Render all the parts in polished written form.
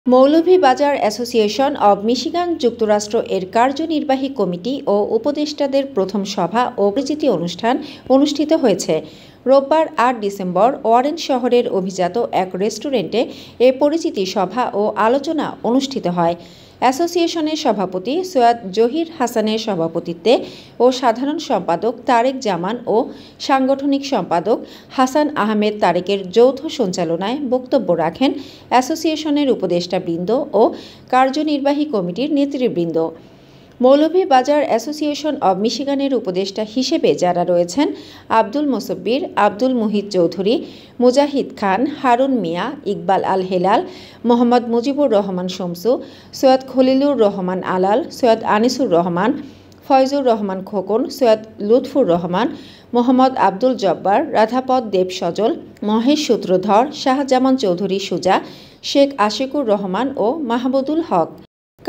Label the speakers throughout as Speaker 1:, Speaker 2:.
Speaker 1: Moulvibazar association of Michigan যুক্তরাষ্ট্র এর কার্যনির্বাহী কমিটি ও উপদেষ্টাদের প্রথম সভা ও পরিচিতি অনুষ্ঠান অনুষ্ঠিত হয়েছে। রোববার ৮ ডিসেম্বর ওয়ারেন শহরের অভিজাত এক রেস্টুরেন্টে এ পরিচিতি সভা ও আলোচনা অনুষ্ঠিত হয়। অ্যাসোসিয়েশনের সভাপতি সৈয়দ জহির হাসানের সভাপতিত্বে ও সাধারণ সম্পাদক তারেক জামান ও সাংগঠনিক সম্পাদক হাসান আহমেদ তারেকের যৌথ সঞ্চালনায় বক্তব্য রাখেন অ্যাসোসিয়েশনের উপদেষ্টাবৃন্দ ও কার্যনির্বাহী কমিটির নেতৃবৃন্দ। মৌলভীবাজার অ্যাসোসিয়েশন অব মিশিগানের উপদেষ্টা হিসেবে যারা রয়েছেন আব্দুল মোসব্বির, আব্দুল মুহিত চৌধুরী, মুজাহিদ খান, হারুন মিয়া, ইকবাল আল হেলাল, মোহাম্মদ মুজিবুর রহমান শমসু, সৈয়দ খলিলুর রহমান আলাল, সৈয়দ আনিসুর রহমান, ফয়জুর রহমান খোকন, সৈয়দ লুৎফুর রহমান, মোহাম্মদ আব্দুল জব্বার, রাধাপদ দেব সজল, মহেশ সূত্রধর, শাহজামান চৌধুরী সুজা, শেখ আশিকুর রহমান ও মাহমুদুল হক।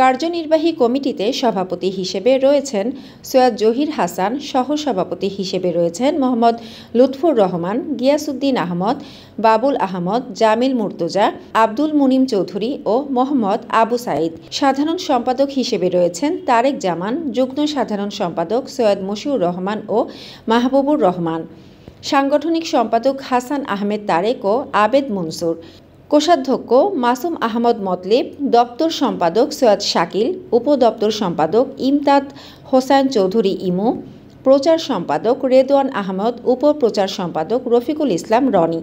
Speaker 1: কার্যনির্বাহী কমিটিতে সভাপতি হিসেবে রয়েছেন সৈয়দ জহির হাসান, সহসভাপতি হিসেবে রয়েছেন মোহাম্মদ লুৎফুর রহমান, গিয়াসউদ্দিন আহমদ, বাবুল আহমদ, জামিল মুর্তজা, আব্দুল মুনিম চৌধুরী ও মোহাম্মদ আবু সাইদ। সাধারণ সম্পাদক হিসেবে রয়েছেন তারেক জামান, যুগ্ম সাধারণ সম্পাদক সৈয়দ মশিউর রহমান ও মাহবুবুর রহমান, সাংগঠনিক সম্পাদক হাসান আহমেদ তারেক ও আবেদ মনসুর, কোষাধ্যক্ষ মাসুম আহমদ মতলিব, দপ্তর সম্পাদক সৈয়দ শাকিল, উপদপ্তর সম্পাদক ইমতাদ হোসাইন চৌধুরী ইমু, প্রচার সম্পাদক রেদওয়ান আহমদ, উপপ্রচার সম্পাদক রফিকুল ইসলাম রনি,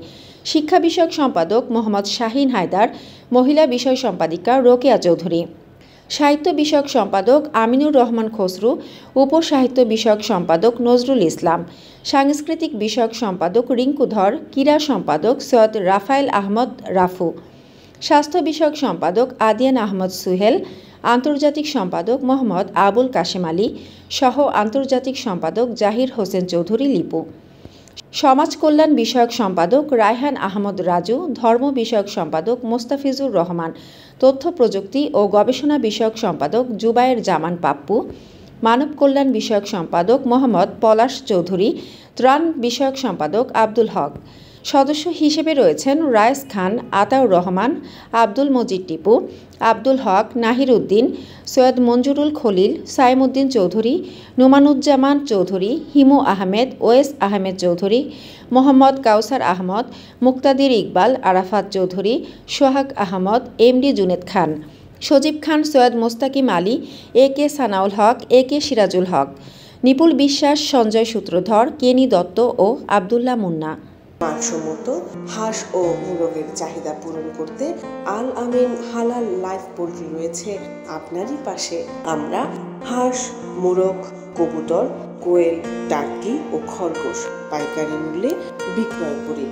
Speaker 1: শিক্ষা বিষয়ক সম্পাদক মোহাম্মদ শাহিন হায়দার, মহিলা বিষয় সম্পাদিকা রোকেয়া চৌধুরী, সাহিত্য বিষয়ক সম্পাদক আমিনুর রহমান খসরু, উপসাহিত্য বিষয়ক সম্পাদক নজরুল ইসলাম, সাংস্কৃতিক বিষয়ক সম্পাদক রিঙ্কু ধর, ক্রীড়া সম্পাদক সৈয়দ রাফায়েল আহমদ রাফু, স্বাস্থ্য বিষয়ক সম্পাদক আদিয়ান আহমদ সুহেল, আন্তর্জাতিক সম্পাদক মোহাম্মদ আবুল কাশেম আলী সহ আন্তর্জাতিক সম্পাদক জাহির হোসেন চৌধুরী লিপু, সমাজ কল্যাণ বিষয়ক সম্পাদক রায়হান আহমদ রাজু, ধর্ম বিষয়ক সম্পাদক মোস্তাফিজুর রহমান, তথ্য প্রযুক্তি ও গবেষণা বিষয়ক সম্পাদক জুবায়ের জামান পাপ্পু, মানব কল্যাণ বিষয়ক সম্পাদক মোহাম্মদ পলাশ চৌধুরী, ত্রাণ বিষয়ক সম্পাদক আব্দুল হক। সদস্য হিসেবে রয়েছেন রায়েস খান, আতাউর রহমান, আব্দুল মজিদ টিপু, আব্দুল হক, নাহির উদ্দিন, সৈয়দ মঞ্জুরুল খলিল, সাইমুদ্দিন চৌধুরী, নুমানুজ্জামান চৌধুরী, হিমু আহমেদ, ওয়েস আহমেদ চৌধুরী, মোহাম্মদ কাউসার আহমদ, মুক্তাদির ইকবাল, আরাফাত চৌধুরী, সোহাগ আহমদ, এমডি জুনেদ খান, সজীব খান, সৈয়দ মোস্তাকিম আলী, এ কে সানাউল হক, এ কে সিরাজুল হক, নিপুল বিশ্বাস, সঞ্জয় সূত্রধর, কেনি দত্ত ও আবদুল্লাহ মুন্না।
Speaker 2: মানসম্মত হাঁস ও মোরগের চাহিদা পূরণ করতে আল আমিন হালাল লাইফ পোল্ট্রি রয়েছে আপনারই পাশে। আমরা হাঁস, মোরগ, কবুতর, কোয়েল, টার্কি ও খরগোশ পাইকারি মূল্যে বিক্রয় করি।